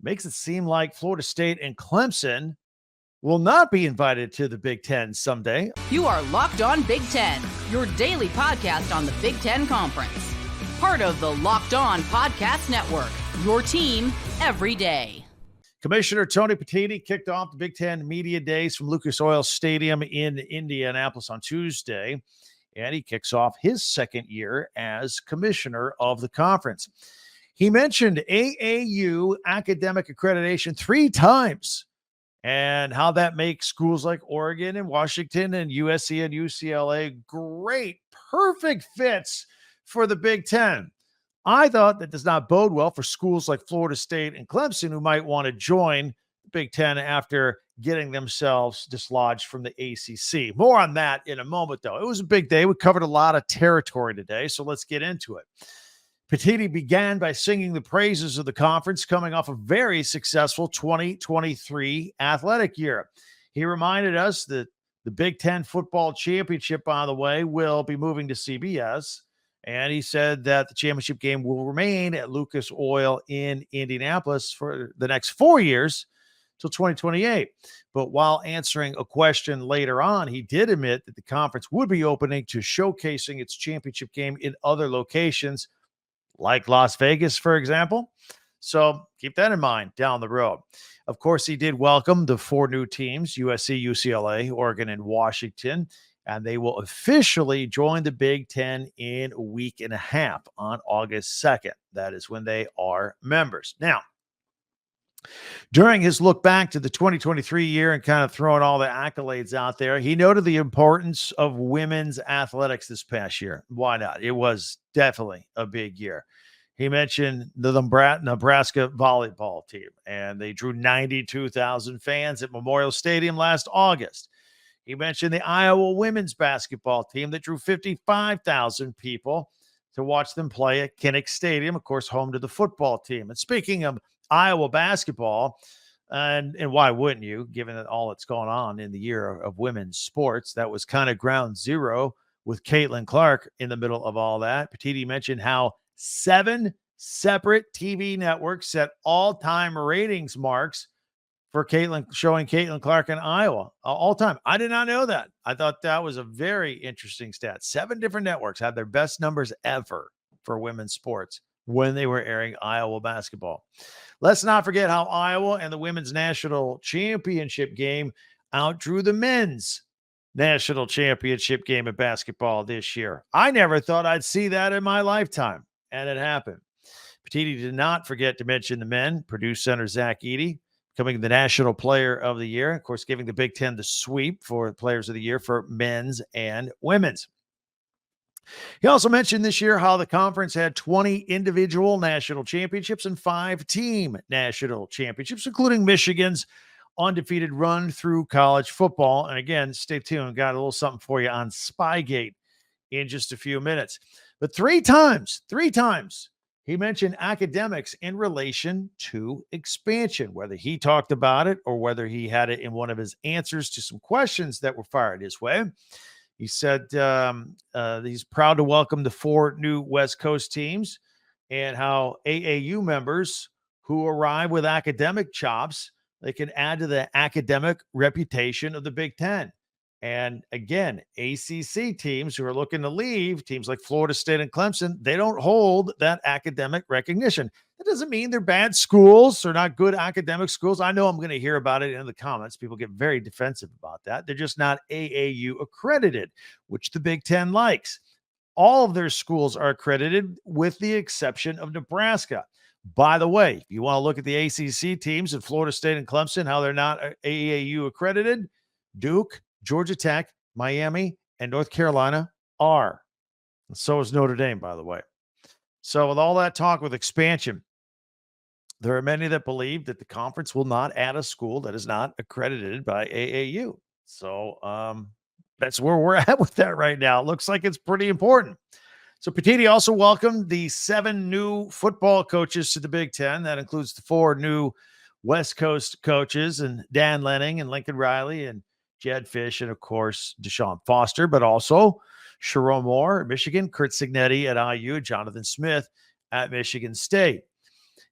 makes it seem like Florida State and Clemson will not be invited to the Big Ten someday. You are Locked On Big Ten, your daily podcast on the Big Ten Conference. Part of the Locked On Podcast Network, your team every day. Commissioner Tony Petitti kicked off the Big Ten Media Days from Lucas Oil Stadium in Indianapolis on Tuesday, and he kicks off his second year as commissioner of the conference. He mentioned AAU academic accreditation 3 times and how that makes schools like Oregon and Washington and USC and UCLA great, perfect fits for the Big Ten. I thought that does not bode well for schools like Florida State and Clemson who might want to join the Big Ten after getting themselves dislodged from the ACC. More on that in a moment, though. It was a big day. We covered a lot of territory today, so let's get into it. Petitti began by singing the praises of the conference coming off a very successful 2023 athletic year. He reminded us that the Big Ten football championship, by the way, will be moving to CBS. And he said that the championship game will remain at Lucas Oil in Indianapolis for the next 4 years till 2028. But while answering a question later on, he did admit that the conference would be opening to showcasing its championship game in other locations, like Las Vegas, for example. So keep that in mind down the road. Of course, he did welcome the 4 new teams, USC, UCLA, Oregon, and Washington, and they will officially join the Big Ten in a week and a half on August 2nd. That is when they are members. Now, during his look back to the 2023 year and kind of throwing all the accolades out there, he noted the importance of women's athletics this past year. Why not? It was definitely a big year. He mentioned the Nebraska volleyball team, and they drew 92,000 fans at Memorial Stadium last August. He mentioned the Iowa women's basketball team that drew 55,000 people to watch them play at Kinnick Stadium, of course, home to the football team. And speaking of Iowa basketball, and why wouldn't you, given that all that's going on in the year of women's sports, that was kind of ground zero with Caitlin Clark in the middle of all that. Petitti mentioned how 7 separate TV networks set all-time ratings marks for showing Caitlin Clark in Iowa all time. I did not know that. I thought that was a very interesting stat. 7 different networks had their best numbers ever for women's sports when they were airing Iowa basketball. Let's not forget how Iowa and the women's national championship game outdrew the men's national championship game of basketball this year. I never thought I'd see that in my lifetime, and it happened. Petitti did not forget to mention the men. Purdue center Zach Edey becoming the National Player of the Year. Of course, giving the Big Ten the sweep for Players of the Year for men's and women's. He also mentioned this year how the conference had 20 individual national championships and 5 team national championships, including Michigan's undefeated run through college football. And again, stay tuned. Got a little something for you on Spygate in just a few minutes. But 3 times, he mentioned academics in relation to expansion, whether he talked about it or whether he had it in one of his answers to some questions that were fired his way. He said he's proud to welcome the 4 new West Coast teams and how AAU members who arrive with academic chops, they can add to the academic reputation of the Big Ten. And again, ACC teams who are looking to leave, teams like Florida State and Clemson, they don't hold that academic recognition. That doesn't mean they're bad schools or not good academic schools. I know I'm going to hear about it in the comments. People get very defensive about that. They're just not AAU accredited, which the Big Ten likes. All of their schools are accredited with the exception of Nebraska. By the way, if you want to look at the ACC teams in Florida State and Clemson, how they're not AAU accredited, Duke, Georgia Tech, Miami, and North Carolina are. And so is Notre Dame, by the way. So with all that talk with expansion, there are many that believe that the conference will not add a school that is not accredited by AAU. So that's where we're at with that right now. It looks like it's pretty important. So Petitti also welcomed the 7 new football coaches to the Big Ten. That includes the 4 new West Coast coaches, and Dan Lanning and Lincoln Riley and Jed Fish, and of course, Deshaun Foster, but also Sharon Moore at Michigan, Kurt Signetti at IU, Jonathan Smith at Michigan State.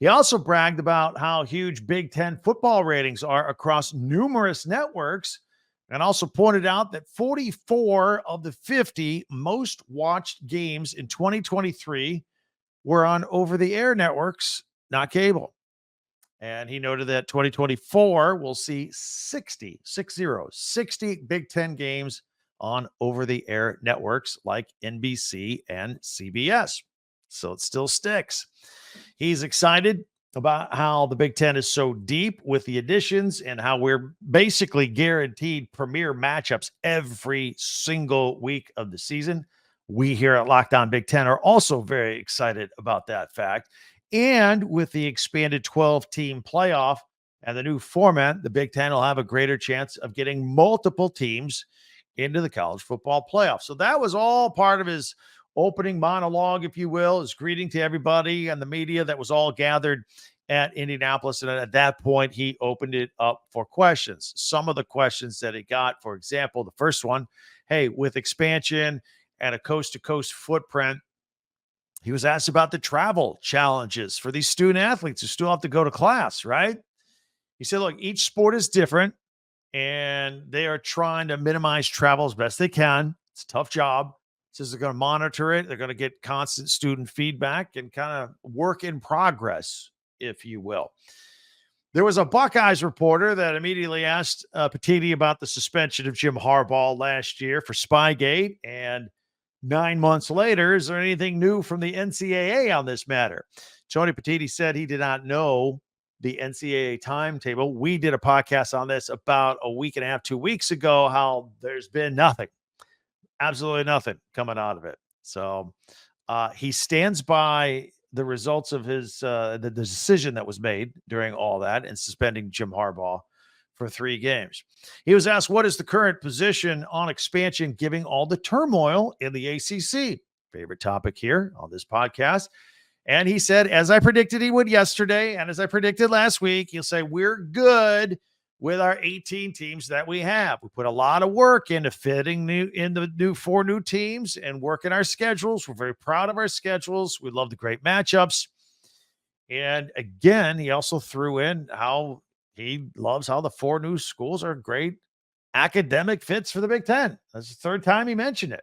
He also bragged about how huge Big Ten football ratings are across numerous networks, and also pointed out that 44 of the 50 most watched games in 2023 were on over-the-air networks, not cable. And he noted that 2024 will see 60 Big Ten games on over-the-air networks like NBC and CBS. So it still sticks. He's excited about how the Big Ten is so deep with the additions and how we're basically guaranteed premier matchups every single week of the season. We here at Locked On Big Ten are also very excited about that fact. And with the expanded 12-team playoff and the new format, the Big Ten will have a greater chance of getting multiple teams into the college football playoff. So that was all part of his opening monologue, if you will, his greeting to everybody and the media that was all gathered at Indianapolis. And at that point, he opened it up for questions. Some of the questions that he got, for example, the first one, hey, with expansion and a coast-to-coast footprint, he was asked about the travel challenges for these student athletes who still have to go to class, right? He said, look, each sport is different, and they are trying to minimize travel as best they can. It's a tough job. He says they're going to monitor it. They're going to get constant student feedback and kind of work in progress, if you will. There was a Buckeyes reporter that immediately asked Petiti about the suspension of Jim Harbaugh last year for Spygate, and 9 months later, is there anything new from the NCAA on this matter? Tony Petiti said he did not know the NCAA timetable. We did a podcast on this about a week and a half, 2 weeks ago, how there's been nothing, absolutely nothing coming out of it. So he stands by the results of his the decision that was made during all that and suspending Jim Harbaugh for 3 games. He was asked, what is the current position on expansion given all the turmoil in the ACC? Favorite topic here on this podcast. And he said, as I predicted he would yesterday, and as I predicted last week, he'll say, we're good with our 18 teams that we have. We put a lot of work into fitting the 4 new teams and working our schedules. We're very proud of our schedules. We love the great matchups. And again, he also threw in how he loves how the 4 new schools are great academic fits for the Big Ten. That's the 3rd time he mentioned it.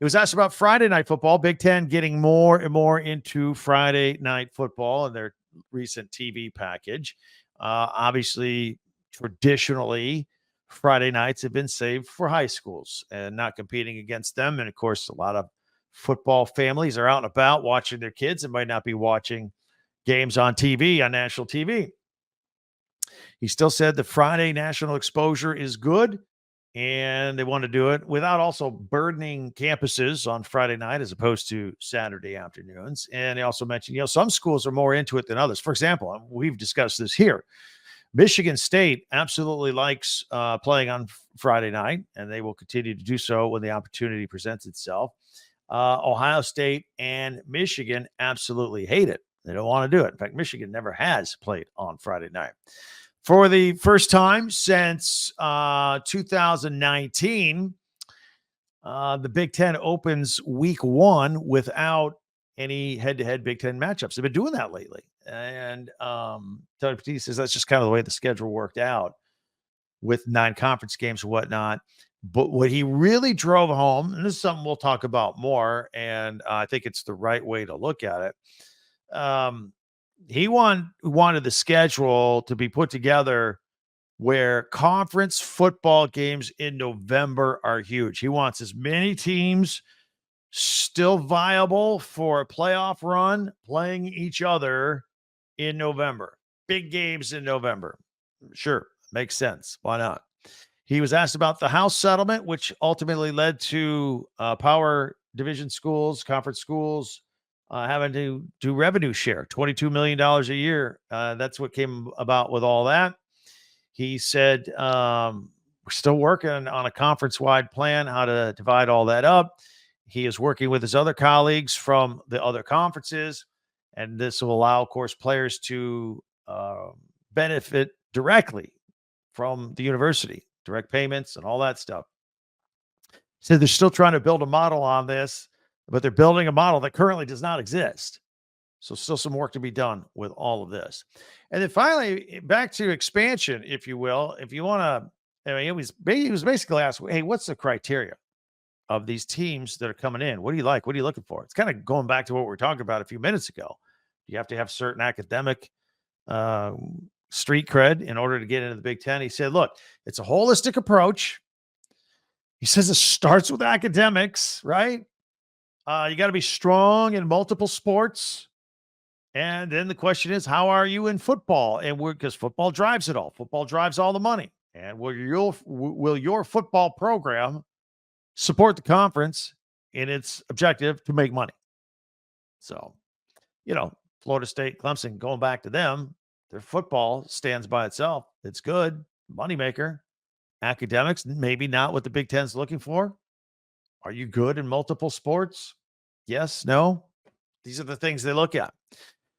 He was asked about Friday night football, Big Ten getting more and more into Friday night football and their recent TV package. Obviously, traditionally, Friday nights have been saved for high schools and not competing against them. And of course, a lot of football families are out and about watching their kids and might not be watching games on TV, on national TV. He still said the Friday national exposure is good, and they want to do it without also burdening campuses on Friday night as opposed to Saturday afternoons. And he also mentioned, some schools are more into it than others. For example, we've discussed this here. Michigan State absolutely likes playing on Friday night, and they will continue to do so when the opportunity presents itself. Ohio State and Michigan absolutely hate it. They don't want to do it. In fact, Michigan never has played on Friday night. For the first time since 2019, the Big Ten opens week 1 without any head-to-head Big Ten matchups. They've been doing that lately. And Tony Petiti says that's just kind of the way the schedule worked out with 9 conference games and whatnot. But what he really drove home, and this is something we'll talk about more, and I think it's the right way to look at it, he wanted the schedule to be put together where conference football games in November are huge. He wants as many teams still viable for a playoff run playing each other in November. Big games in November. Sure, makes sense. Why not? He was asked about the House settlement, which ultimately led to power division schools, conference schools, having to do revenue share, $22 million a year. That's what came about with all that. He said, we're still working on a conference-wide plan, how to divide all that up. He is working with his other colleagues from the other conferences, and this will allow, of course, players to benefit directly from the university, direct payments and all that stuff. He said they're still trying to build a model on this, but they're building a model that currently does not exist. So still some work to be done with all of this. And then finally, back to expansion, if you will. If you want to, I mean, he was basically asked, hey, what's the criteria of these teams that are coming in? What do you like? What are you looking for? It's kind of going back to what we were talking about a few minutes ago. You have to have certain academic uh, street cred in order to get into the Big Ten. He said, look, it's a holistic approach. He says it starts with academics, right? You got to be strong in multiple sports. And then the question is, how are you in football? And because football drives it all. Football drives all the money. And will your football program support the conference in its objective to make money? So, Florida State, Clemson, going back to them, their football stands by itself. It's good, moneymaker. Academics, maybe not what the Big Ten's looking for. Are you good in multiple sports? Yes, no. These are the things they look at.